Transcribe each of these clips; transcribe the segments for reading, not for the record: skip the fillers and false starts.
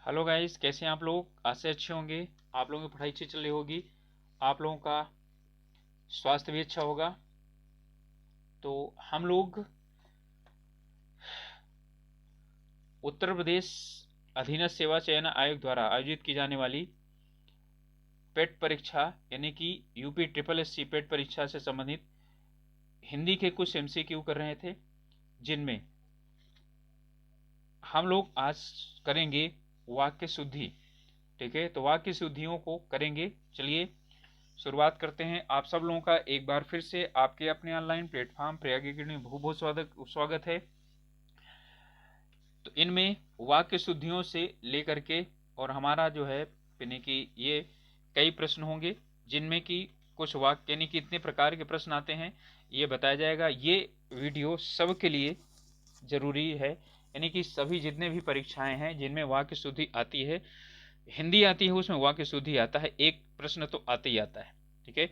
Hello guys, कैसे हैं आप लोग। आज से अच्छे होंगे। आप लोगों की पढ़ाई अच्छी चल रही होगी। आप लोगों का स्वास्थ्य भी अच्छा होगा। तो हम लोग उत्तर प्रदेश अधीनस्थ सेवा चयन आयोग द्वारा आयोजित की जाने वाली पेट परीक्षा यानी कि यूपी ट्रिपल एस सी पेट परीक्षा से संबंधित हिंदी के कुछ एमसीक्यू कर रहे थे, जिनमें हम लोग आज करेंगे वाक्य शुद्धि। ठीक है, तो वाक्य शुद्धियों को करेंगे। चलिए शुरुआत करते हैं। आप सब लोगों का एक बार फिर से आपके अपने ऑनलाइन प्लेटफॉर्म प्रयाग एकेडमी में बहुत बहुत स्वागत है। तो इनमें वाक्य शुद्धियों से लेकर के और हमारा जो है यानी कि ये कई प्रश्न होंगे, जिनमें कि कुछ वाक्य यानी कि इतने प्रकार के प्रश्न आते हैं, ये बताया जाएगा। ये वीडियो सबके लिए जरूरी है, यानी कि सभी जितने भी परीक्षाएं हैं जिनमें वाक्य शुद्धि आती है, हिंदी आती है, उसमें वाक्य शुद्धि आता है, एक प्रश्न तो आते ही आता है। ठीक है,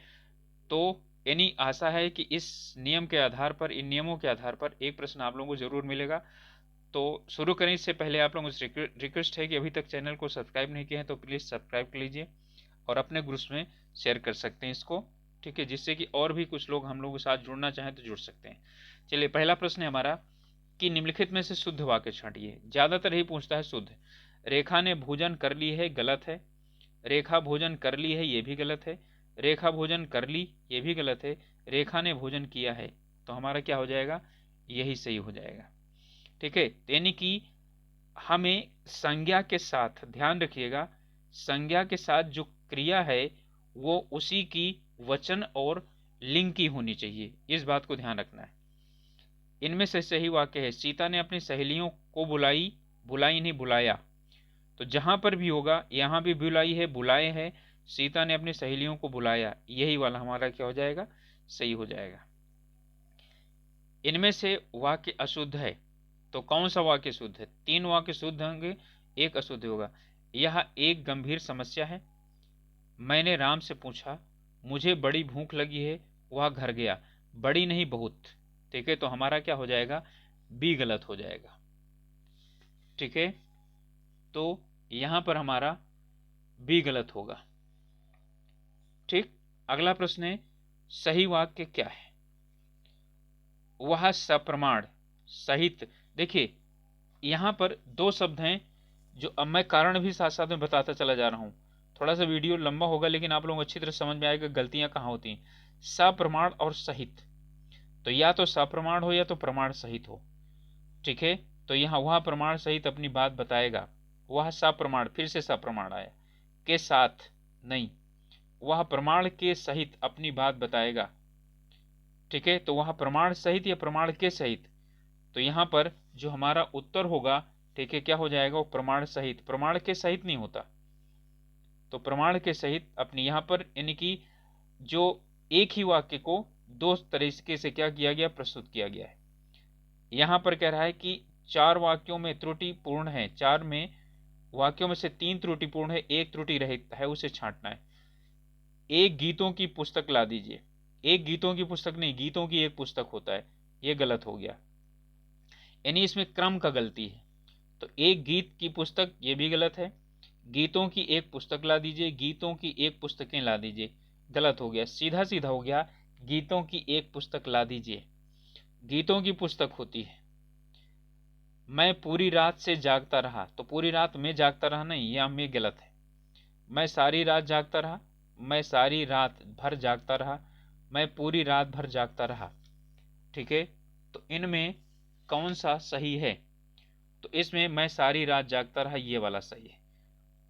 तो यानी आशा है कि इस नियम के आधार पर, इन नियमों के आधार पर एक प्रश्न आप लोगों को जरूर मिलेगा। तो शुरू करने से पहले आप लोगों से रिक्वेस्ट है कि अभी तक चैनल को सब्सक्राइब नहीं किया है तो प्लीज़ सब्सक्राइब कर लीजिए और अपने ग्रुप्स में शेयर कर सकते हैं इसको। ठीक है, जिससे कि और भी कुछ लोग हम लोगों के साथ जुड़ना चाहें तो जुड़ सकते हैं। चलिए, पहला प्रश्न है हमारा कि निम्नलिखित में से शुद्ध वाक्य छांटिए। ज्यादातर ही पूछता है शुद्ध। रेखा ने भोजन कर ली है, गलत है। रेखा भोजन कर ली है, ये भी गलत है। रेखा भोजन कर ली, ये भी गलत है। रेखा ने भोजन किया है, तो हमारा क्या हो जाएगा, यही सही हो जाएगा। ठीक है, यानी कि हमें संज्ञा के साथ, ध्यान रखिएगा, संज्ञा के साथ जो क्रिया है वो उसी की वचन और लिंग की होनी चाहिए, इस बात को ध्यान रखना है। इनमें से सही वाक्य है सीता ने अपनी सहेलियों को बुलाई, बुलाई नहीं बुलाया। तो जहां पर भी होगा, यहां भी बुलाई है, बुलाए है, सीता ने अपनी सहेलियों को बुलाया, यही वाला हमारा क्या हो जाएगा, सही हो जाएगा। इनमें से वाक्य अशुद्ध है, तो कौन सा वाक्य शुद्ध है। तीन वाक्य शुद्ध होंगे, एक अशुद्ध होगा। यह एक गंभीर समस्या है। मैंने राम से पूछा, मुझे बड़ी भूख लगी है, वह घर गया, बड़ी नहीं बहुत। ठीक है, तो हमारा क्या हो जाएगा, बी गलत हो जाएगा। ठीक है, तो यहां पर हमारा बी गलत होगा। ठीक, अगला प्रश्न है सही वाक्य क्या है। वह सप्रमाण सहित, देखिए यहां पर दो शब्द हैं जो अब मैं कारण भी साथ साथ में बताता चला जा रहा हूं। थोड़ा सा वीडियो लंबा होगा लेकिन आप लोग अच्छी तरह समझ में आएगा गलतियां कहां होती हैं। सप्रमाण और सहित, तो या तो सप्रमाण हो या तो प्रमाण सहित हो। ठीक है, तो यहां वह प्रमाण सहित अपनी बात बताएगा। वह सप्रमाण, फिर से सप्रमाण आया, के साथ नहीं, वह प्रमाण के सहित अपनी बात बताएगा। ठीक है, तो वह प्रमाण सहित या प्रमाण के सहित, तो यहां पर जो हमारा उत्तर होगा, ठीक है, क्या हो जाएगा, वो प्रमाण सहित, प्रमाण के सहित नहीं होता। तो प्रमाण के सहित अपनी यहां पर यानी कि जो एक ही वाक्य को दो तरीके से क्या किया गया, प्रस्तुत किया गया है। यहां पर कह रहा है कि चार वाक्यों में त्रुटि पूर्ण है, चार में वाक्यों में से तीन त्रुटिपूर्ण है, एक त्रुटि रहित है, उसे छांटना है। एक गीतों की पुस्तक ला दीजिए, एक गीतों की पुस्तक नहीं, गीतों की एक पुस्तक होता है, ये गलत हो गया, यानी इसमें क्रम का गलती है। तो एक गीत की पुस्तक, ये भी गलत है। गीतों की एक पुस्तक ला दीजिए, गीतों की एक पुस्तकें ला दीजिए, गलत हो गया, सीधा सीधा हो गया, गीतों की एक पुस्तक ला दीजिए, गीतों की पुस्तक होती है। मैं पूरी रात से जागता रहा, तो पूरी रात में जागता रहा नहीं, यह में गलत है। मैं सारी रात जागता रहा, मैं सारी रात भर जागता रहा, मैं पूरी रात भर जागता रहा। ठीक है, तो इनमें कौन सा सही है, तो इसमें मैं सारी रात जागता रहा, ये वाला सही है।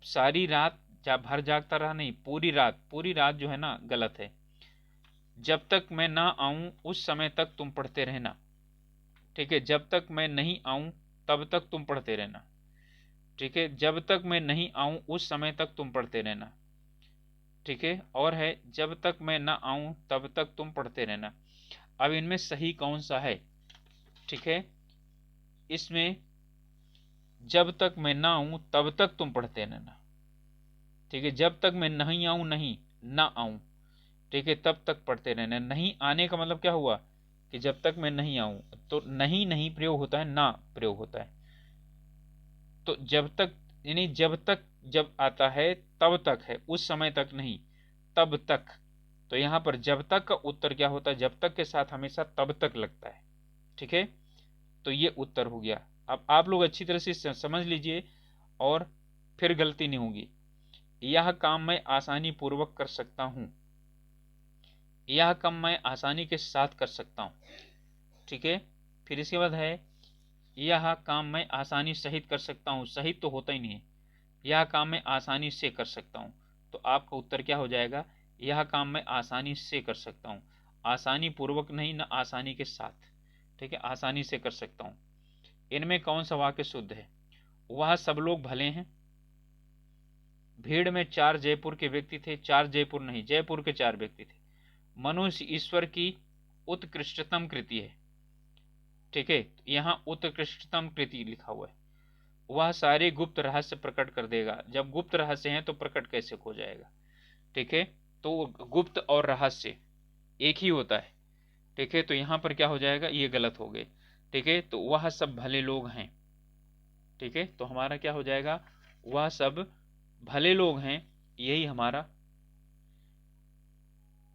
सारी रात भर जागता रहा नहीं, पूरी रात, पूरी रात जो है ना गलत है। जब तक मैं ना आऊं उस समय तक तुम पढ़ते रहना। ठीक है, जब तक मैं नहीं आऊं तब तक तुम पढ़ते रहना। ठीक है, जब तक मैं नहीं आऊं उस समय तक तुम पढ़ते रहना। ठीक है, और है जब तक मैं ना आऊं तब तक तुम पढ़ते रहना। अब इनमें सही कौन सा है। ठीक है, इसमें जब तक मैं ना आऊं तब तक तुम पढ़ते रहना। ठीक है, जब तक मैं नहीं आऊं, नहीं ना आऊं, ठीक है, तब तक पढ़ते रहना। नहीं आने का मतलब क्या हुआ कि जब तक मैं नहीं आऊं, तो नहीं नहीं प्रयोग होता है, ना प्रयोग होता है। तो जब तक यानी जब तक, जब आता है तब तक है, उस समय तक नहीं, तब तक। तो यहाँ पर जब तक का उत्तर क्या होता है, जब तक के साथ हमेशा तब तक लगता है। ठीक है, तो ये उत्तर हो गया। अब आप लोग अच्छी तरह से समझ लीजिए और फिर गलती नहीं होगी। यह काम मैं आसानी पूर्वक कर सकता हूं, यह काम मैं आसानी के साथ कर सकता हूं। ठीक है, फिर इसके बाद है यह काम मैं आसानी सहित कर सकता हूं, सहित तो होता ही नहीं है, यह काम मैं आसानी से कर सकता हूं। तो आपका उत्तर क्या हो जाएगा, यह काम मैं आसानी से कर सकता हूं, आसानी पूर्वक नहीं, ना आसानी के साथ। ठीक है, आसानी से कर सकता हूं। इनमें कौन सा वाक्य शुद्ध है, वह सब लोग भले हैं। भीड़ में 4 जयपुर के व्यक्ति थे, 4 जयपुर नहीं, जयपुर के 4 व्यक्ति थे। मनुष्य ईश्वर की उत्कृष्टतम कृति है। ठीक है, यहाँ उत्कृष्टतम कृति लिखा हुआ है। वह सारे गुप्त रहस्य प्रकट कर देगा। जब गुप्त रहस्य हैं तो प्रकट कैसे हो जाएगा। ठीक है, तो गुप्त और रहस्य एक ही होता है। ठीक है, तो यहाँ पर क्या हो जाएगा, ये गलत हो गए। ठीक है, तो वह सब भले लोग हैं। ठीक है, तो हमारा क्या हो जाएगा, वह सब भले लोग हैं, यही हमारा।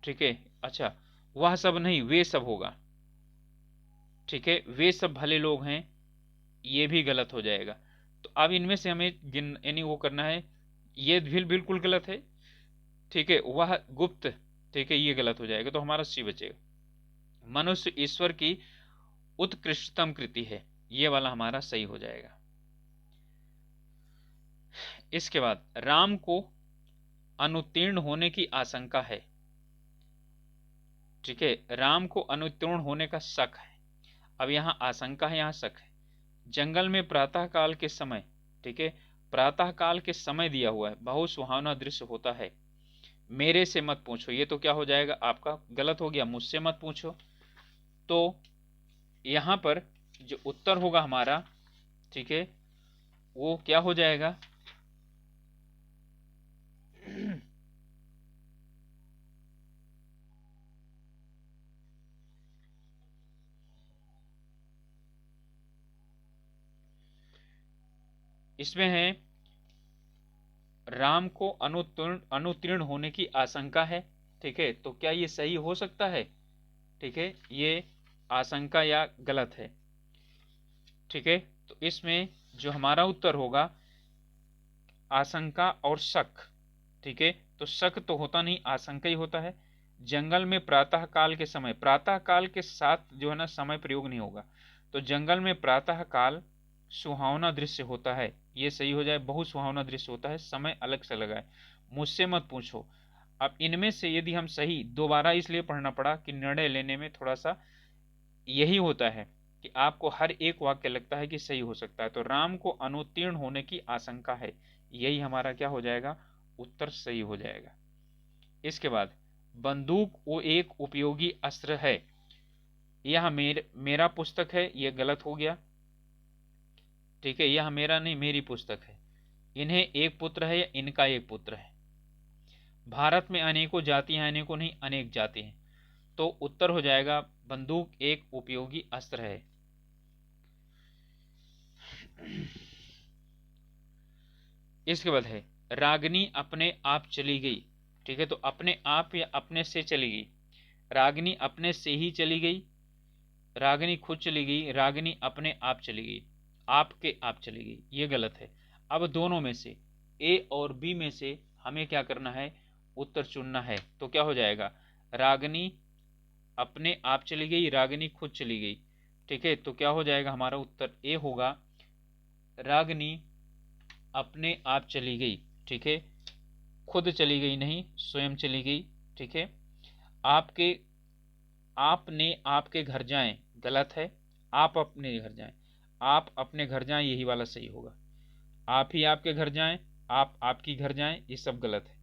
ठीक है, अच्छा, वह सब नहीं, वे सब होगा। ठीक है, वे सब भले लोग हैं, ये भी गलत हो जाएगा। तो अब इनमें से हमें गिन यानी वो करना है, ये भी बिल्कुल गलत है। ठीक है, वह गुप्त, ठीक है, ये गलत हो जाएगा, तो हमारा सी बचेगा। मनुष्य ईश्वर की उत्कृष्टतम कृति है, ये वाला हमारा सही हो जाएगा। इसके बाद राम को अनुत्तीर्ण होने की आशंका है। ठीक है, राम को अनुत्तीर्ण होने का शक है। अब यहाँ आशंका है, यहाँ शक है। जंगल में प्रातः काल के समय, ठीक है, प्रातः काल के समय दिया हुआ है, बहुत सुहावना दृश्य होता है। मेरे से मत पूछो, ये तो क्या हो जाएगा आपका, गलत हो गया, मुझसे मत पूछो। तो यहाँ पर जो उत्तर होगा हमारा, ठीक है, वो क्या हो जाएगा, इसमें है राम को अनुत्तीर्ण होने की आशंका है। ठीक है, तो क्या ये सही हो सकता है। ठीक है, ये आशंका या गलत है। ठीक है, तो इसमें जो हमारा उत्तर होगा आशंका और शक। ठीक है, तो शक तो होता नहीं, आशंका ही होता है। जंगल में प्रातः काल के समय, प्रातः काल के साथ जो है ना समय प्रयोग नहीं होगा, तो जंगल में प्रातः काल सुहावना दृश्य होता है, ये सही हो जाए, बहुत सुहावना दृश्य होता है, समय अलग से लगा है। मुझसे मत पूछो। अब इनमें से यदि हम सही, दोबारा इसलिए पढ़ना पड़ा कि निर्णय लेने में थोड़ा सा यही होता है कि आपको हर एक वाक्य लगता है कि सही हो सकता है। तो राम को अनुत्तीर्ण होने की आशंका है, यही हमारा क्या हो जाएगा, उत्तर सही हो जाएगा। इसके बाद बंदूक वो एक उपयोगी अस्त्र है, यह मेरा पुस्तक है, यह गलत हो गया। ठीक है, यह मेरा नहीं, मेरी पुस्तक है। इन्हें एक पुत्र है या इनका एक पुत्र है। भारत में अनेकों जातियां हैं, अनेकों नहीं, अनेक जाति हैं। तो उत्तर हो जाएगा बंदूक एक उपयोगी अस्त्र है। इसके बाद है रागिनी अपने आप चली गई। ठीक है, तो अपने आप या अपने से चली गई, रागिनी अपने से ही चली गई, रागिनी खुद चली गई, रागिनी अपने आप चली गई, आपके आप चली गई, ये गलत है। अब दोनों में से ए और बी में से हमें क्या करना है, उत्तर चुनना है। तो क्या हो जाएगा, रागिनी अपने आप चली गई, रागिनी खुद चली गई। ठीक है, तो क्या हो जाएगा हमारा उत्तर ए होगा, रागिनी अपने आप चली गई। ठीक है, खुद चली गई नहीं, स्वयं चली गई। ठीक है, आपके, आपने आपके घर जाएं, गलत है, आप अपने घर जाएं, आप अपने घर जाएं, यही वाला सही होगा। आप ही आपके घर जाएं, आप आपकी घर जाएं, ये सब गलत है।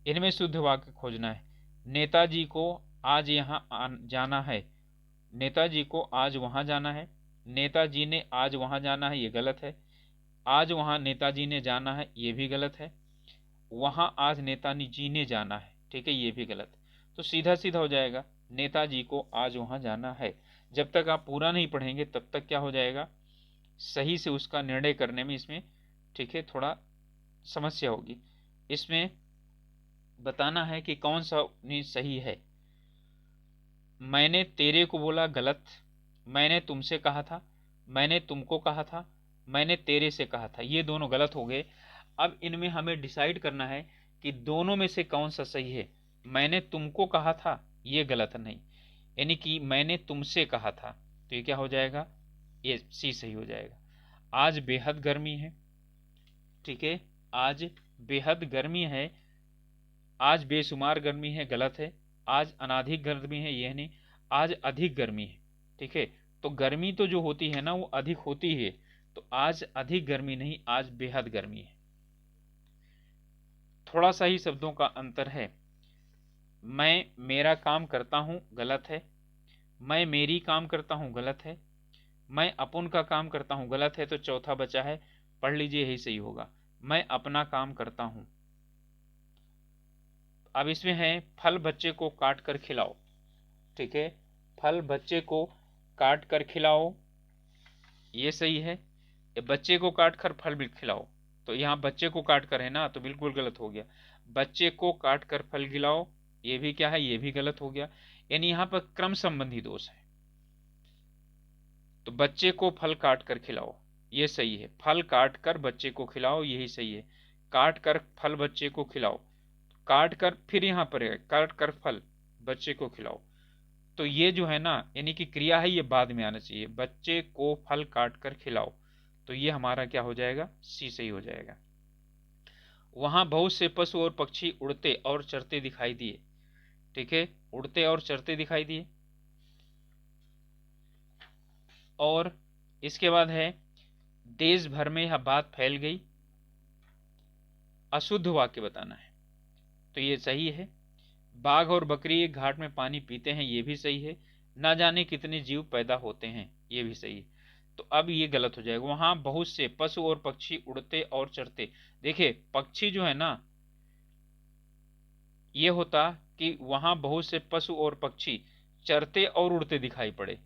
इनमें शुद्ध वाक्य खोजना है। नेताजी को आज यहाँ जाना है, नेताजी को आज वहां जाना है, नेताजी ने आज वहां जाना है, ये गलत है। आज वहां नेताजी ने जाना है, ये भी गलत है। वहां आज नेताजी ने जाना है, ठीक है, ये भी गलत। तो सीधा सीधा हो जाएगा, नेताजी को आज वहां जाना है। जब तक आप पूरा नहीं पढ़ेंगे तब तक क्या हो जाएगा, सही से उसका निर्णय करने में इसमें ठीक है, थोड़ा समस्या होगी। इसमें बताना है कि कौन सा सही है। मैंने तेरे को बोला, गलत। मैंने तुमसे कहा था, मैंने तुमको कहा था, मैंने तेरे से कहा था, ये दोनों गलत हो गए। अब इनमें हमें डिसाइड करना है कि दोनों में से कौन सा सही है। मैंने तुमको कहा था, ये गलत नहीं, यानी कि मैंने तुमसे कहा था, तो ये क्या हो जाएगा, ये सी सही हो जाएगा। आज बेहद गर्मी है, ठीक है, आज बेहद गर्मी है। आज बेशुमार गर्मी है, गलत है। आज अनाधिक गर्मी है, यह नहीं, आज अधिक गर्मी है, ठीक है। तो गर्मी तो जो होती है ना वो अधिक होती है, तो आज अधिक गर्मी नहीं, आज बेहद गर्मी है। थोड़ा सा ही शब्दों का अंतर है। मैं मेरा काम करता हूं, गलत है। मैं मेरी काम करता हूं, गलत है। मैं अपन का काम करता हूं, गलत है। तो चौथा बचा है, पढ़ लीजिए, यही सही होगा। मैं अपना काम करता हूं। अब इसमें है, फल बच्चे को काट कर खिलाओ, ठीक है, फल बच्चे को काट कर खिलाओ, ये सही है। बच्चे को काट कर फल भी खिलाओ, तो यहाँ बच्चे को काट कर है ना, तो बिल्कुल गलत हो गया। बच्चे को काट कर फल खिलाओ, ये भी क्या है, ये भी गलत हो गया। यानी यहाँ पर क्रम संबंधी दोष है। तो बच्चे को फल काट कर खिलाओ, ये सही है। फल काट कर बच्चे को खिलाओ, यही सही है। काट कर फल बच्चे को खिलाओ, काट कर फिर यहाँ पर है, काट कर फल बच्चे को खिलाओ, तो ये जो है ना, यानी कि क्रिया है, ये बाद में आना चाहिए। बच्चे को फल काट कर खिलाओ, तो ये हमारा क्या हो जाएगा, सी सही हो जाएगा। वहां बहुत से पशु और पक्षी उड़ते और चरते दिखाई दिए, ठीक है, उड़ते और चरते दिखाई दिए। और इसके बाद है, देश भर में यह बात फैल गई, अशुद्ध वाक्य बताना है, तो ये सही है। बाघ और बकरी एक घाट में पानी पीते हैं, ये भी सही है। ना जाने कितने जीव पैदा होते हैं, ये भी सही है। तो अब ये गलत हो जाएगा। वहां बहुत से पशु और पक्षी उड़ते और चरते, देखिए पक्षी जो है ना, ये होता कि वहां बहुत से पशु और पक्षी चरते और उड़ते दिखाई पड़े,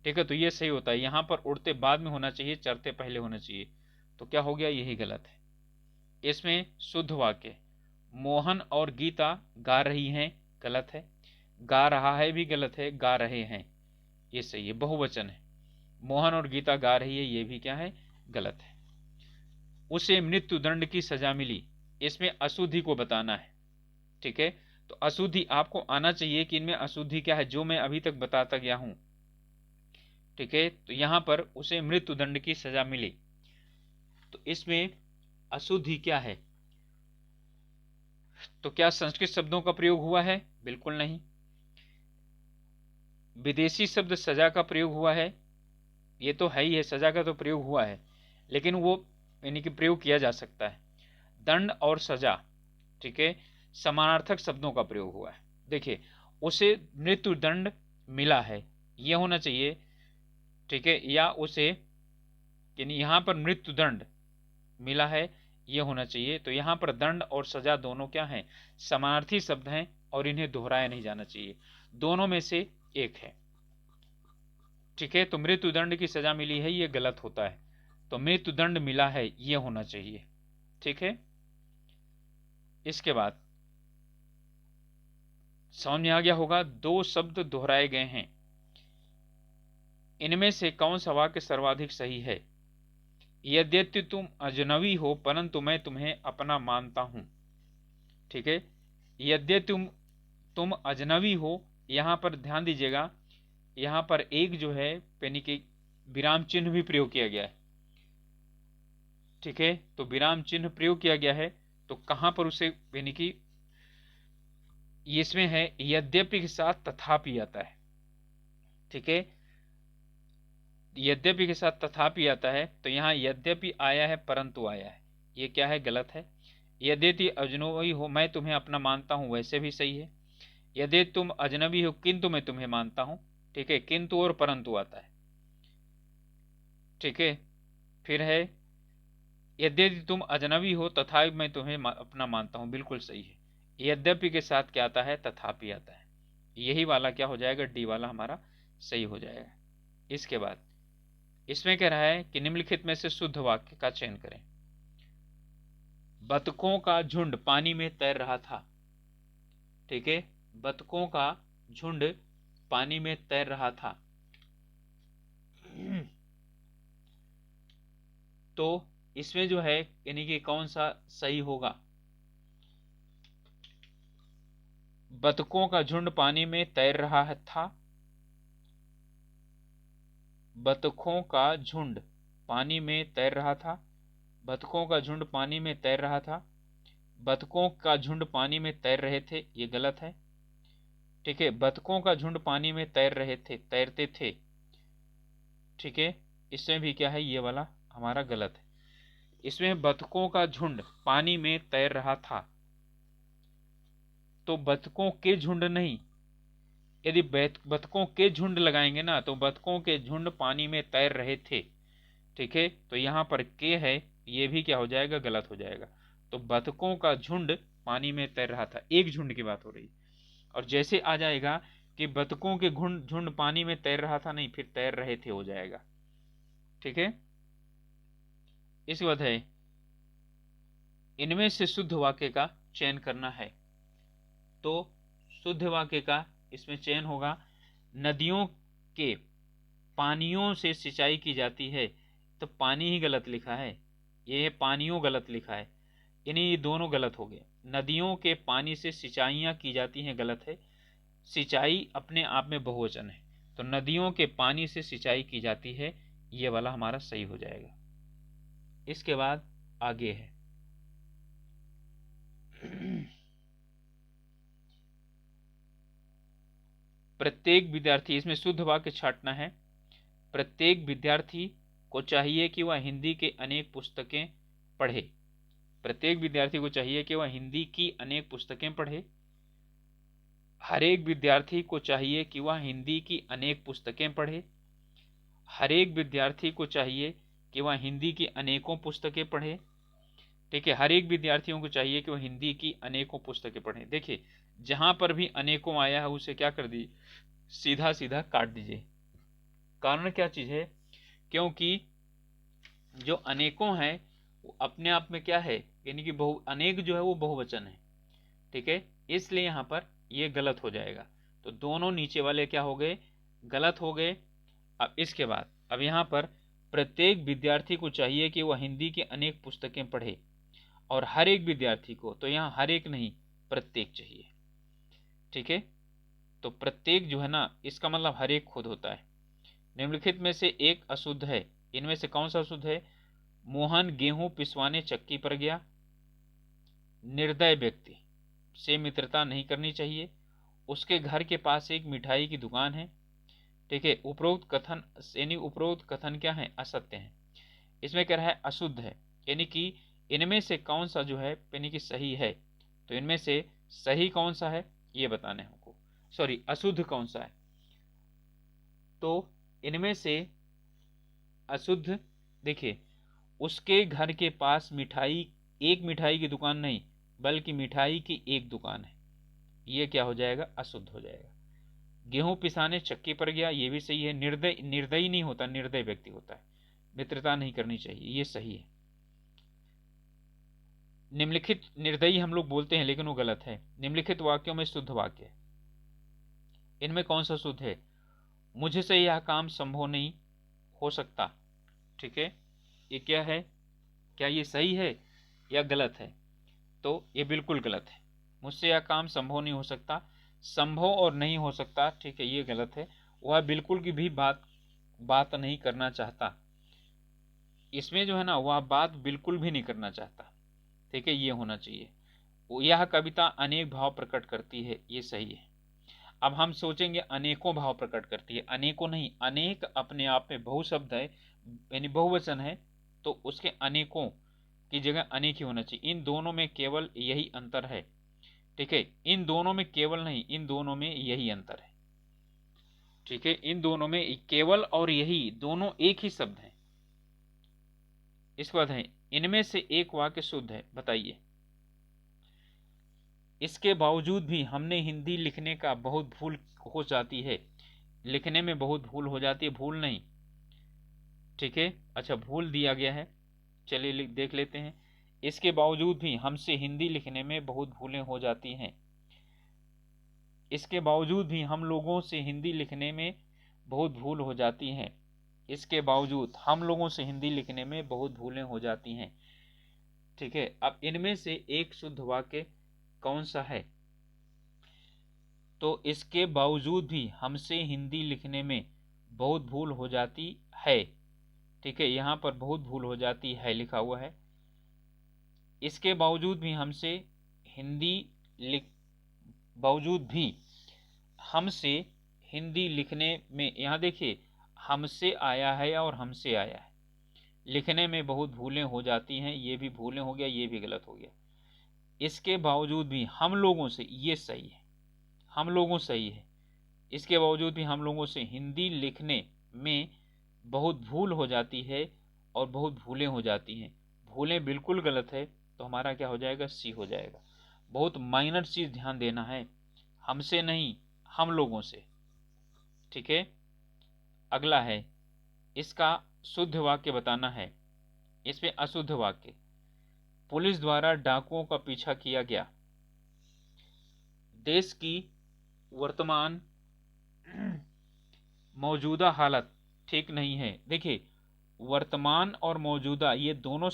ठीक है, तो ये सही होता है। यहां पर उड़ते बाद में होना चाहिए, चरते पहले होना चाहिए, तो क्या हो गया, यही गलत है। इसमें शुद्ध वाक्य, मोहन और गीता गा रही हैं, गलत है। गा रहा है भी गलत है, गा रहे हैं ये सही है, बहुवचन है। मोहन और गीता गा रही है, ये भी क्या है, गलत है। उसे मृत्यु दंड की सजा मिली, इसमें अशुद्धि को बताना है, ठीक है। तो अशुद्धि आपको आना चाहिए कि इनमें अशुद्धि क्या है, जो मैं अभी तक बताता गया हूं, ठीक है। तो यहां पर उसे मृत्यु दंड की सजा मिली, तो इसमें अशुद्धि क्या है, तो क्या संस्कृत शब्दों का प्रयोग हुआ है, बिल्कुल नहीं। विदेशी शब्द सजा का प्रयोग हुआ है, ये तो है ही है, सजा का तो प्रयोग हुआ है, लेकिन वो यानी कि प्रयोग किया जा सकता है। दंड और सजा, ठीक है, समानार्थक शब्दों का प्रयोग हुआ है। देखिए, उसे मृत्यु दंड मिला है, ये होना चाहिए, ठीक है, या उसे, यानी यहां पर मृत्यु दंड मिला है, ये होना चाहिए। तो यहां पर दंड और सजा दोनों क्या हैं, समानार्थी शब्द हैं, और इन्हें दोहराया नहीं जाना चाहिए, दोनों में से एक है, ठीक है। तो मृत्यु दंड की सजा मिली है, ये गलत होता है, तो मृत्यु दंड मिला है, ये होना चाहिए, ठीक है। इसके बाद समझ में आ गया होगा, दो शब्द दोहराए गए हैं, इनमें से कौन सा वाक्य सर्वाधिक सही है। यद्यपि तुम अजनबी हो परंतु मैं तुम्हें अपना मानता हूं, ठीक है। यद्यपि तुम अजनबी हो, यहां पर ध्यान दीजिएगा, यहां पर एक जो है यानी कि विराम चिन्ह भी प्रयोग किया गया है, ठीक है। तो विराम चिन्ह प्रयोग किया गया है, तो कहां पर उसे यानी कि इसमें है, यद्यपि के साथ तथापि आता है, ठीक है। यद्यपि के साथ तथापि आता है, तो यहां यद्यपि आया है परंतु आया है, ये क्या है, गलत है। यद्यपि अजनबी हो, मैं तुम्हें अपना मानता हूं, वैसे भी सही है। यदि तुम अजनबी हो किंतु मैं तुम्हें मानता हूं, ठीक है, किंतु और परंतु आता है, ठीक है। फिर है, यद्यपि तुम अजनबी हो तथापि मैं तुम्हें अपना मानता हूं, बिल्कुल सही है। यद्यपि के साथ क्या आता है, तथापि आता है, यही वाला क्या हो जाएगा, डी वाला हमारा सही हो जाएगा। इसके बाद इसमें कह रहा है कि निम्नलिखित में से शुद्ध वाक्य का चयन करें, बतखों का झुंड पानी में तैर रहा था। ठीक है, बतखों का झुंड पानी में तैर रहा था। तो इसमें जो है यानी कि कौन सा सही होगा? बतखों का झुंड पानी में तैर रहा था। बतखों का झुंड पानी में तैर रहा था। बतखों का झुंड पानी में तैर रहा था। बतखों का झुंड पानी में तैर रहे थे, ये गलत है। ठीक है, बतखों का झुंड पानी में तैर रहे थे, तैरते थे। ठीक है, इसमें भी क्या है, ये वाला हमारा गलत है। इसमें बतखों का झुंड पानी में तैर रहा था, तो बतखों के झुंड नहीं। यदि बतखों के झुंड लगाएंगे ना तो बतखों के झुंड पानी में तैर रहे थे। ठीक है, तो यहाँ पर के है, ये भी क्या हो जाएगा, गलत हो जाएगा। तो बतखों का झुंड पानी में तैर रहा था, एक झुंड की बात हो रही। और जैसे आ जाएगा कि बतखों के झुंड पानी में तैर रहा था, नहीं, फिर तैर रहे थे हो जाएगा। ठीक है, इसके बाद है इनमें से शुद्ध वाक्य का चयन करना है। तो शुद्ध वाक्य का इसमें चयन होगा, नदियों के पानियों से सिंचाई की जाती है। तो पानी ही गलत लिखा है, ये पानियों गलत लिखा है, यानी ये दोनों गलत हो गए। नदियों के पानी से सिंचाइयाँ की जाती हैं, गलत है। सिंचाई अपने आप में बहुवचन है, तो नदियों के पानी से सिंचाई की जाती है, ये वाला हमारा सही हो जाएगा। इसके बाद आगे है प्रत्येक विद्यार्थी, इसमें शुद्ध वाक्य छांटना है। प्रत्येक विद्यार्थी को चाहिए कि वह हिंदी के अनेक पुस्तकें पढ़े। प्रत्येक विद्यार्थी को चाहिए कि वह हिंदी की अनेक पुस्तकें पढ़े। हर एक विद्यार्थी को चाहिए कि वह हिंदी की अनेक पुस्तकें पढ़े। हर एक विद्यार्थी को चाहिए कि वह हिंदी की अनेकों पुस्तकें पढ़े। ठीक है, हर एक विद्यार्थियों को चाहिए कि वह हिंदी की अनेकों पुस्तकें पढ़ें। देखिए, जहां पर भी अनेकों आया है उसे क्या कर दीजिए, सीधा सीधा काट दीजिए। कारण क्या चीज है, क्योंकि जो अनेकों है वो अपने आप में क्या है, यानी कि अनेक जो है वो बहुवचन है। ठीक है, इसलिए यहां पर ये गलत हो जाएगा। तो दोनों नीचे वाले क्या हो गए, गलत हो गए। अब इसके बाद अब यहां पर प्रत्येक विद्यार्थी को चाहिए कि वह हिंदी की अनेक पुस्तकें पढ़े, और हर एक विद्यार्थी को, तो यहाँ हर एक नहीं, प्रत्येक चाहिए। ठीक है, तो प्रत्येक जो है ना, इसका मतलब हर एक खुद होता है। निम्नलिखित में से एक अशुद्ध है, इनमें से कौन सा अशुद्ध है? मोहन गेहूं पिसवाने चक्की पर गया। निर्दय व्यक्ति से मित्रता नहीं करनी चाहिए। उसके घर के पास एक मिठाई की दुकान है। ठीक है, उपरोक्त कथन, यानी उपरोक्त कथन क्या है, असत्य है। इसमें कह रहा है अशुद्ध है, यानी कि इनमें से कौन सा जो है यानी कि सही है। तो इनमें से सही कौन सा है ये बताना है हमको, सॉरी, अशुद्ध कौन सा है। तो इनमें से अशुद्ध, देखिए, उसके घर के पास मिठाई, एक मिठाई की दुकान नहीं बल्कि मिठाई की एक दुकान है, ये क्या हो जाएगा, अशुद्ध हो जाएगा। गेहूं पिसाने चक्की पर गया, ये भी सही है। निर्दय, निर्दयी नहीं होता, निर्दय व्यक्ति होता है। मित्रता नहीं करनी चाहिए, ये सही है। निम्नलिखित, निर्दयी हम लोग बोलते हैं लेकिन वो गलत है। निम्नलिखित वाक्यों में शुद्ध वाक्य है, इनमें कौन सा शुद्ध है? मुझसे यह काम संभव नहीं हो सकता। ठीक है, ये क्या है, क्या ये सही है या गलत है? तो ये बिल्कुल गलत है। मुझसे यह काम संभव नहीं हो सकता, संभव और नहीं हो सकता, ठीक है, ये गलत है। वह बिल्कुल की भी बात नहीं करना चाहता, इसमें जो है ना, वह बात बिल्कुल भी नहीं करना चाहता। ठीक है, ये होना चाहिए। यह कविता अनेक भाव प्रकट करती है, ये सही है। अब हम सोचेंगे अनेकों भाव प्रकट करती है, अनेकों नहीं, अनेक अपने आप में बहुशब्द है, यानी बहुवचन है, तो उसके अनेकों की जगह अनेक ही होना चाहिए। इन दोनों में केवल यही अंतर है। ठीक है, इन दोनों में केवल नहीं, इन दोनों में यही अंतर है। ठीक है, इन दोनों में केवल और यही दोनों एक ही शब्द है। इसके बाद है इनमें से एक वाक्य शुद्ध है, बताइए। इसके बावजूद भी हमने हिंदी लिखने का बहुत भूल हो जाती है, लिखने में बहुत भूल हो जाती है, भूल नहीं। ठीक है, अच्छा, भूल दिया गया है, चलिए देख लेते हैं। इसके बावजूद भी हमसे हिंदी लिखने में बहुत भूलें हो जाती हैं। इसके बावजूद भी हम लोगों से हिंदी लिखने में बहुत भूल हो जाती हैं। इसके बावजूद हम लोगों से हिंदी लिखने में बहुत भूलें हो जाती हैं। ठीक है, अब इनमें से एक शुद्ध वाक्य कौन सा है? तो इसके बावजूद भी हमसे हिंदी लिखने में बहुत भूल हो जाती है। ठीक है, यहाँ पर बहुत भूल हो जाती है लिखा हुआ है। इसके बावजूद भी हमसे हिंदी लिख बावजूद भी हमसे हिंदी लिखने में, यहाँ देखिए हमसे आया है और हमसे आया है, लिखने में बहुत भूलें हो जाती हैं, ये भी भूलें हो गया, ये भी गलत हो गया। इसके बावजूद भी हम लोगों से, ये सही है, हम लोगों सही है। इसके बावजूद भी हम लोगों से हिंदी लिखने में बहुत भूल हो जाती है और बहुत भूलें हो जाती हैं। भूलें बिल्कुल गलत है, तो हमारा क्या हो जाएगा? सी हो जाएगा। बहुत माइनर चीज ध्यान देना है, हमसे नहीं हम लोगों से। ठीक है, अगला है, इसका शुद्ध वाक्य बताना है। इसमें अशुद्ध वाक्य, पुलिस द्वारा डाकुओं का पीछा किया गया। देश की वर्तमान मौजूदा हालत ठीक नहीं है। देखिए, वर्तमान और मौजूदा ये दोनों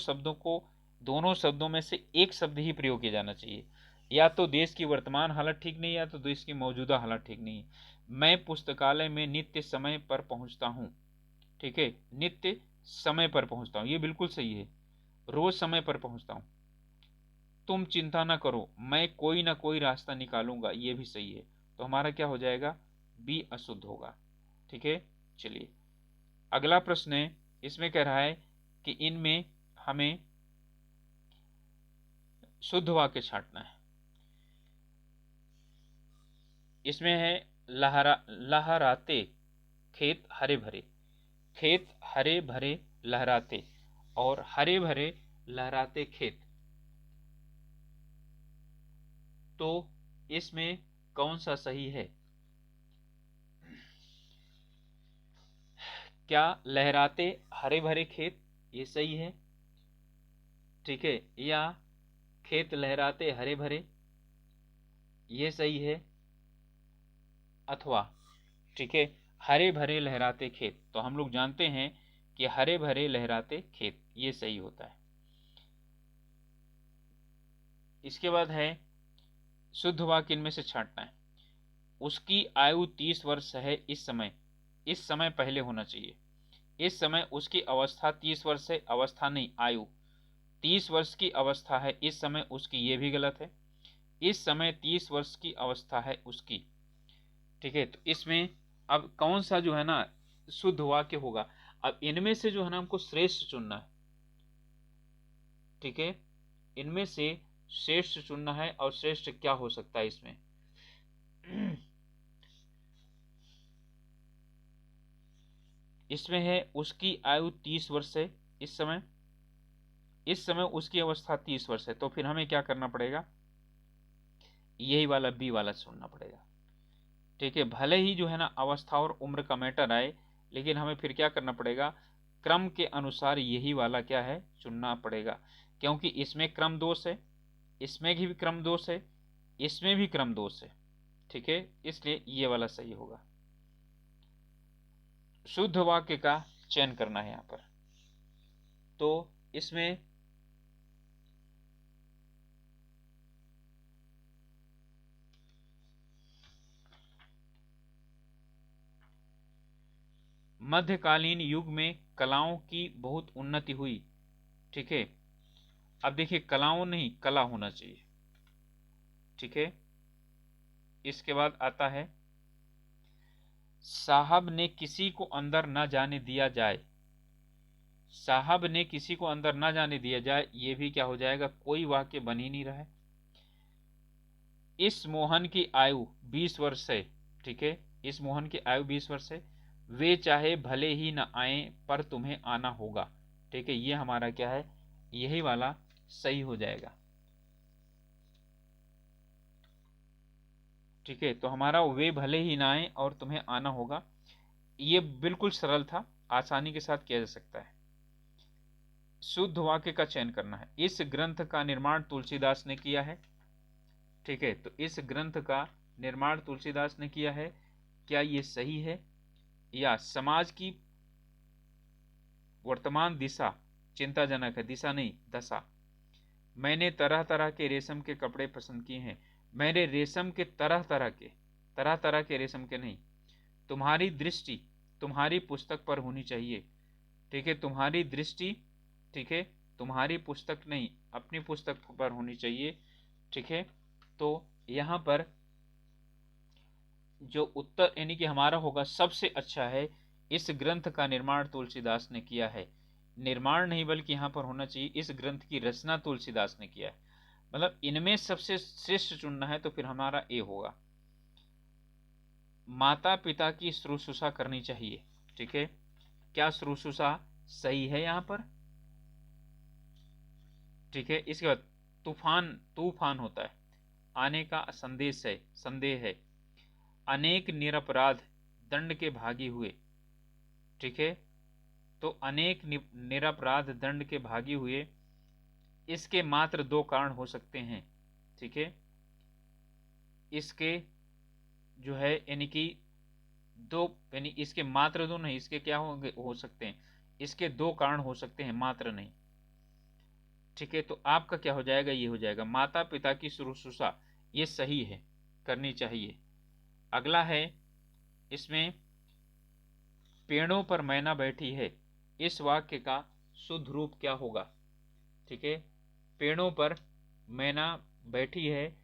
शब्दों में से एक शब्द ही प्रयोग किया जाना चाहिए। या तो देश की वर्तमान हालत ठीक नहीं है, या तो देश की मौजूदा हालत ठीक नहीं है। मैं पुस्तकालय में नित्य समय पर पहुंचता हूं। ठीक है, नित्य समय पर पहुंचता हूं, ये बिल्कुल सही है, रोज समय पर पहुंचता हूं। तुम चिंता ना करो, मैं कोई ना कोई रास्ता निकालूंगा, ये भी सही है। तो हमारा क्या हो जाएगा? बी अशुद्ध होगा। ठीक है, चलिए अगला प्रश्न है। इसमें कह रहा है कि इनमें हमें शुद्ध वाक्य छांटना है। इसमें है लहराते खेत हरे भरे, खेत हरे भरे लहराते, और हरे भरे लहराते खेत। तो इसमें कौन सा सही है? क्या लहराते हरे भरे खेत ये सही है? ठीक है, या खेत लहराते हरे भरे ये सही है? अथवा ठीक है, हरे भरे लहराते खेत, तो हम लोग जानते हैं कि हरे भरे लहराते खेत ये सही होता है। इसके बाद है शुद्ध वाक्य इनमें से छांटना है। उसकी आयु 30 वर्ष है इस समय पहले होना चाहिए। इस समय उसकी अवस्था 30 वर्ष है, अवस्था नहीं आयु, 30 वर्ष की अवस्था है इस समय उसकी, ये भी गलत है। इस समय 30 वर्ष की अवस्था है उसकी। ठीक है, तो इसमें अब कौन सा जो है ना शुद्ध वाक्य होगा? अब इनमें से जो है ना हमको श्रेष्ठ चुनना है। ठीक है, इनमें से श्रेष्ठ चुनना है, और श्रेष्ठ क्या हो सकता है इसमें? इसमें है उसकी आयु 30 वर्ष है इस समय उसकी अवस्था 30 वर्ष है। तो फिर हमें क्या करना पड़ेगा? यही वाला बी वाला चुनना पड़ेगा। ठीक है, भले ही जो है ना अवस्था और उम्र का मैटर आए, लेकिन हमें फिर क्या करना पड़ेगा? क्रम के अनुसार यही वाला क्या है चुनना पड़ेगा, क्योंकि इसमें क्रम दोष है, इसमें भी क्रम दोष है, इसमें भी क्रम दोष है। ठीक है, इसलिए ये वाला सही होगा। शुद्ध वाक्य का चयन करना है यहाँ पर। तो इसमें मध्यकालीन युग में कलाओं की बहुत उन्नति हुई। ठीक है, अब देखिए कलाओं नहीं कला होना चाहिए। ठीक है, इसके बाद आता है साहब ने किसी को अंदर न जाने दिया जाए। साहब ने किसी को अंदर न जाने दिया जाए, ये भी क्या हो जाएगा? कोई वाक्य बन ही नहीं रहा है। इस मोहन की आयु 20 वर्ष है। ठीक है, इस मोहन की आयु 20 वर्ष है। वे चाहे भले ही न आए पर तुम्हें आना होगा। ठीक है, ये हमारा क्या है? यही वाला सही हो जाएगा। ठीक है, तो हमारा वे भले ही ना आए और तुम्हें आना होगा, ये बिल्कुल सरल था, आसानी के साथ किया जा सकता है। शुद्ध वाक्य का चयन करना है। इस ग्रंथ का निर्माण तुलसीदास ने किया है। ठीक है, तो इस ग्रंथ का निर्माण तुलसीदास ने किया है, क्या ये सही है? या समाज की वर्तमान दिशा चिंताजनक है, दिशा नहीं दशा। मैंने तरह तरह के रेशम के कपड़े पसंद किए हैं। मैंने रेशम के तरह तरह के रेशम के नहीं। तुम्हारी दृष्टि तुम्हारी पुस्तक पर होनी चाहिए। ठीक है, तुम्हारी दृष्टि, ठीक है, तुम्हारी पुस्तक नहीं, अपनी पुस्तक पर होनी चाहिए। ठीक है, तो यहाँ पर जो उत्तर यानी कि हमारा होगा सबसे अच्छा है, इस ग्रंथ का निर्माण तुलसीदास ने किया है। निर्माण नहीं बल्कि यहाँ पर होना चाहिए इस ग्रंथ की रचना तुलसीदास ने किया है। मतलब इनमें सबसे श्रेष्ठ चुनना है तो फिर हमारा ए होगा। माता पिता की शुश्रूषा करनी चाहिए। ठीक है, क्या शुश्रूषा सही है यहाँ पर? ठीक है, इसके बाद तूफान होता है, आने का संदेश है, संदेह है। अनेक निरपराध दंड के भागी हुए। ठीक है, तो अनेक निरपराध दंड के भागी हुए, इसके मात्र दो कारण हो सकते हैं। ठीक है, इसके जो है यानी कि दो, यानी इसके मात्र दो नहीं, इसके क्या हो सकते हैं, इसके दो कारण हो सकते हैं, मात्र नहीं। ठीक है, तो आपका क्या हो जाएगा, ये हो जाएगा माता पिता की शुश्रूषा, ये सही है, करनी चाहिए। अगला है, इसमें पेड़ों पर मैना बैठी है, इस वाक्य का शुद्ध रूप क्या होगा? ठीक है, पेड़ों पर मैना बैठी है,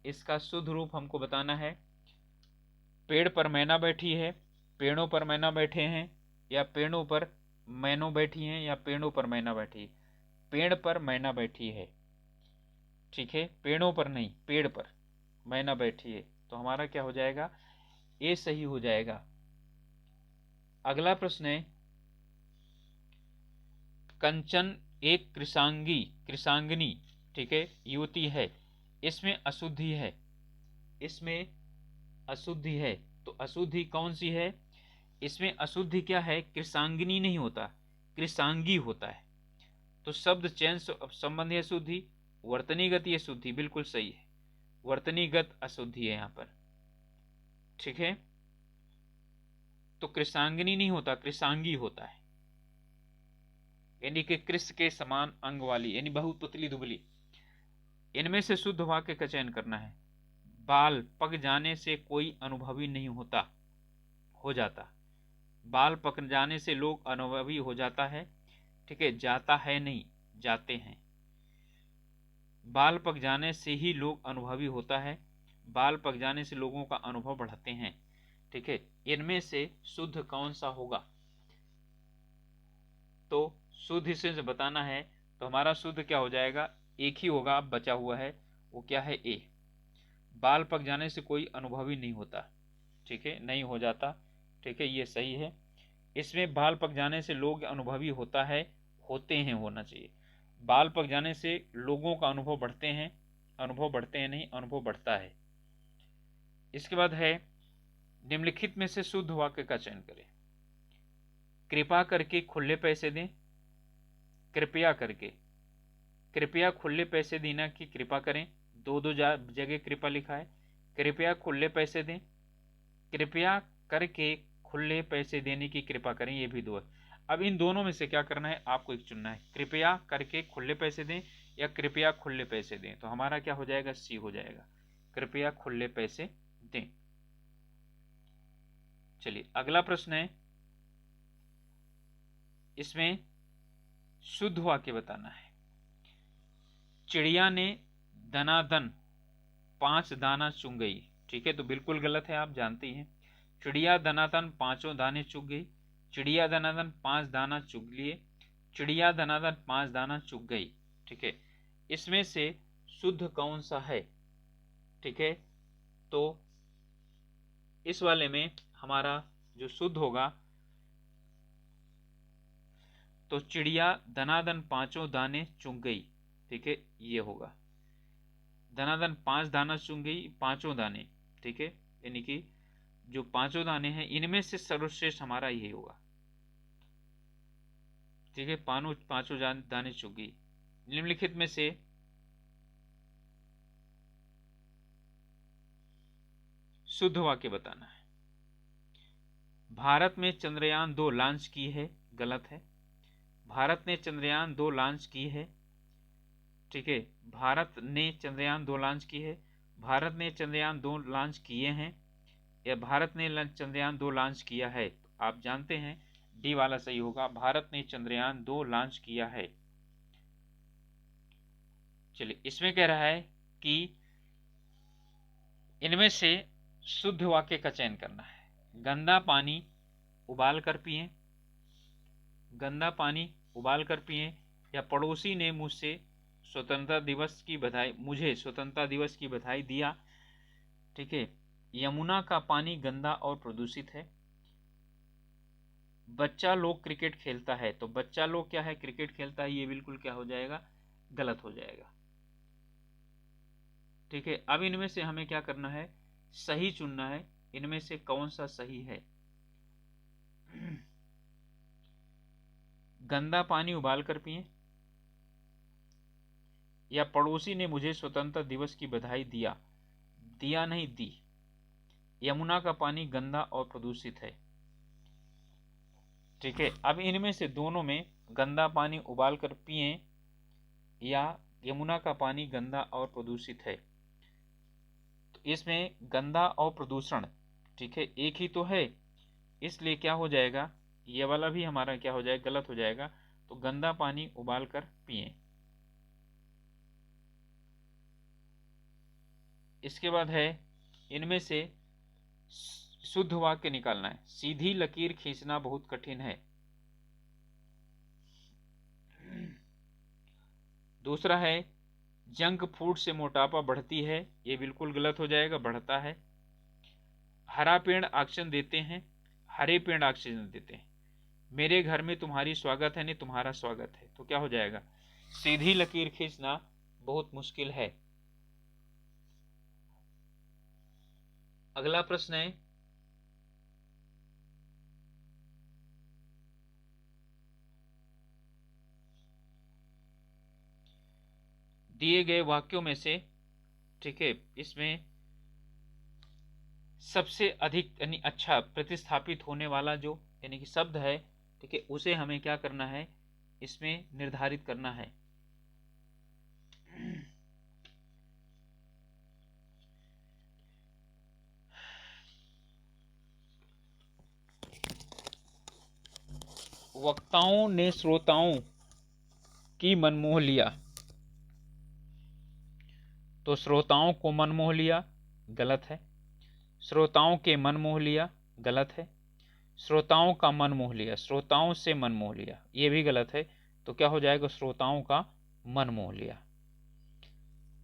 इसका शुद्ध रूप हमको बताना है। पेड़ पर मैना बैठी है, पेड़ों पर मैना बैठे हैं, या पेड़ों पर मैनो बैठी हैं, या पेड़ों पर मैना बैठी है। पेड़ पर मैना बैठी है। ठीक है, पेड़ों पर नहीं, पेड़ पर मैना बैठी है, तो हमारा क्या हो जाएगा, ये सही हो जाएगा। अगला प्रश्न है, कंचन एक कृषांगिनी, ठीक है, युवती है, इसमें अशुद्धि है, इसमें अशुद्धि है, तो अशुद्धि कौन सी है? इसमें अशुद्धि क्या है, कृषांगिनी नहीं होता, कृषांगी होता है। तो शब्द चयन संबंधी अशुद्धि, वर्तनीगत अशुद्धि, बिल्कुल सही है, वर्तनीगत अशुद्धि है यहाँ पर। ठीक है, तो कृषांगिनी नहीं होता, कृषांगी होता है, यानी कि कृष के समान अंग वाली, यानी बहुत पतली दुबली। इनमें से शुद्ध वाक्य का चयन करना है। बाल पक जाने से कोई अनुभवी नहीं हो जाता। बाल पक जाने से लोग अनुभवी हो जाता है। ठीक है, जाता है नहीं, जाते हैं। बाल पक जाने से ही लोग अनुभवी होता है, बाल पक जाने से लोगों का अनुभव बढ़ाते हैं। ठीक है, इनमें से शुद्ध कौन सा होगा? तो शुद्ध इसे बताना है, तो हमारा शुद्ध क्या हो जाएगा, एक ही होगा, अब बचा हुआ है, वो क्या है, ए। बाल पक जाने से कोई अनुभवी नहीं होता। ठीक है, नहीं हो जाता। ठीक है, ये सही है। इसमें बाल पक जाने से लोग अनुभवी होता है, होते हैं होना चाहिए। बाल पक जाने से लोगों का अनुभव बढ़ते हैं, अनुभव बढ़ते हैं नहीं, अनुभव बढ़ता है। इसके बाद है, निम्नलिखित में से शुद्ध वाक्य का चयन करें। कृपा करके खुले पैसे दें, कृपया करके, कृपया खुले पैसे देना की कृपा करें, दो जगह कृपा लिखा है। कृपया खुले पैसे दें, कृपया करके खुले पैसे देने की कृपा करें, ये भी दो है। अब इन दोनों में से क्या करना है, आपको एक चुनना है, कृपया करके खुले पैसे दें या कृपया खुले पैसे दें, तो हमारा क्या हो जाएगा, सी हो जाएगा, कृपया खुले पैसे दें। चलिए अगला प्रश्न है, इसमें शुद्ध वाक्य बताना है। चिड़िया ने दनादन 5 दाना चुग गई। ठीक है, तो बिल्कुल गलत है, आप जानते हैं। चिड़िया दनादन 5 दाने चुग गई, चिड़िया दनादन 5 दाना चुग लिए, चिड़िया दनादन 5 दाना चुग गई। ठीक है, इसमें से शुद्ध कौन सा है? ठीक है, तो इस वाले में हमारा जो शुद्ध होगा, तो चिड़िया दनादन 5 दाने चुग गई। ठीक है, ये होगा, दनादन 5 दाना चुग गई, 5 दाने। ठीक है, यानी कि जो 5 दाने हैं, इनमें से सर्वश्रेष्ठ हमारा यही होगा। ठीक है, पांचों दाने चुगी। निम्नलिखित में से शुद्ध वाक्य बताना है। भारत में चंद्रयान 2 लॉन्च की है, गलत है। भारत ने चंद्रयान 2 लॉन्च की है, ठीक है, भारत ने चंद्रयान 2 लॉन्च की है, भारत ने चंद्रयान 2 लॉन्च किए हैं, या भारत ने चंद्रयान 2 लॉन्च किया है। तो आप जानते हैं डी वाला सही होगा, भारत ने चंद्रयान 2 लॉन्च किया है। चलिए, इसमें कह रहा है कि इनमें से शुद्ध वाक्य का चयन करना है। गंदा पानी उबाल कर पिए, गंदा पानी उबाल कर पिए, या पड़ोसी ने मुझे स्वतंत्रता दिवस की बधाई दिया, ठीक है, यमुना का पानी गंदा और प्रदूषित है, बच्चा लोग क्रिकेट खेलता है। तो बच्चा लोग क्या है, क्रिकेट खेलता है, ये बिल्कुल क्या हो जाएगा, गलत हो जाएगा। ठीक है, अब इनमें से हमें क्या करना है, सही चुनना है, इनमें से कौन सा सही है। गंदा पानी उबाल कर पिए, या पड़ोसी ने मुझे स्वतंत्रता दिवस की बधाई दिया नहीं दी, यमुना का पानी गंदा और प्रदूषित है। ठीक है, अब इनमें से दोनों में गंदा पानी उबाल कर पिए या यमुना का पानी गंदा और प्रदूषित है, तो इसमें गंदा और प्रदूषण, ठीक है, एक ही तो है, इसलिए क्या हो जाएगा, ये वाला भी हमारा क्या हो जाएगा, गलत हो जाएगा। तो गंदा पानी उबाल कर पिए। इसके बाद है, इनमें से शुद्ध वाक्य निकालना है। सीधी लकीर खींचना बहुत कठिन है। दूसरा है, जंक फूड से मोटापा बढ़ती है, ये बिल्कुल गलत हो जाएगा, बढ़ता है। हरा पेड़ ऑक्सीजन देते हैं, हरे पेड़ ऑक्सीजन देते हैं। मेरे घर में तुम्हारी स्वागत है, नहीं तुम्हारा स्वागत है। तो क्या हो जाएगा, सीधी लकीर खींचना बहुत मुश्किल है। अगला प्रश्न है, दिए गए वाक्यों में से, ठीक है, इसमें सबसे अधिक यानी अच्छा प्रतिस्थापित होने वाला जो यानी कि शब्द है, ठीक है, उसे हमें क्या करना है, इसमें निर्धारित करना है। वक्ताओं ने श्रोताओं की मन मोह लिया, तो श्रोताओं को मन मोह लिया, गलत है। श्रोताओं के मन मोह लिया, गलत है। श्रोताओं का मन मोह लिया, श्रोताओं से मन मोह लिया, ये भी गलत है। तो क्या हो जाएगा, श्रोताओं का मन मोह लिया।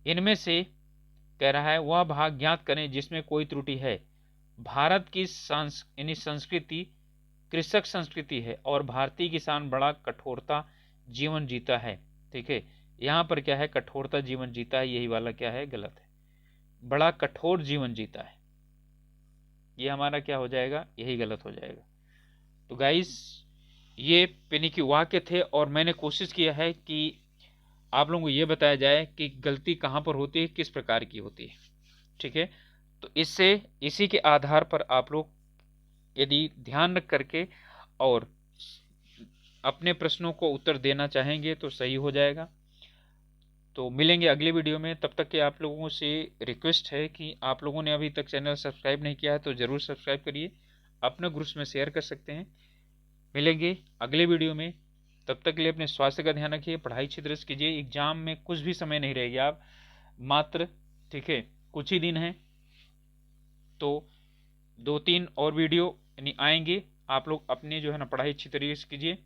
इनमें से कह रहा है, वह भाग ज्ञात करें जिसमें कोई त्रुटि है। भारत की संस्कृति कृषक संस्कृति है और भारतीय किसान बड़ा कठोरता जीवन जीता है। ठीक है, यहाँ पर क्या है, कठोरता जीवन जीता है, यही वाला क्या है, गलत है। बड़ा कठोर जीवन जीता है, ये हमारा क्या हो जाएगा, यही गलत हो जाएगा। तो गाइस, ये पेनी की वाक्य थे और मैंने कोशिश किया है कि आप लोगों को ये बताया जाए कि गलती कहाँ पर होती है, किस प्रकार की होती है। ठीक है, तो इसी के आधार पर आप लोग यदि ध्यान रख करके और अपने प्रश्नों को उत्तर देना चाहेंगे तो सही हो जाएगा। तो मिलेंगे अगले वीडियो में, तब तक के आप लोगों से रिक्वेस्ट है कि आप लोगों ने अभी तक चैनल सब्सक्राइब नहीं किया है तो ज़रूर सब्सक्राइब करिए, अपने ग्रुप्स में शेयर कर सकते हैं। मिलेंगे अगले वीडियो में, तब तक के लिए अपने स्वास्थ्य का ध्यान रखिए, पढ़ाई अच्छी तरह से कीजिए। एग्जाम में कुछ भी समय नहीं रहेगी, आप मात्र, ठीक है, कुछ ही दिन हैं, तो 2-3 और वीडियो यानी आएंगे। आप लोग अपने जो है ना पढ़ाई अच्छी तरीके से कीजिए,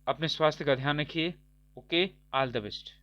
अपने स्वास्थ्य का ध्यान रखिए। Okay, all the best.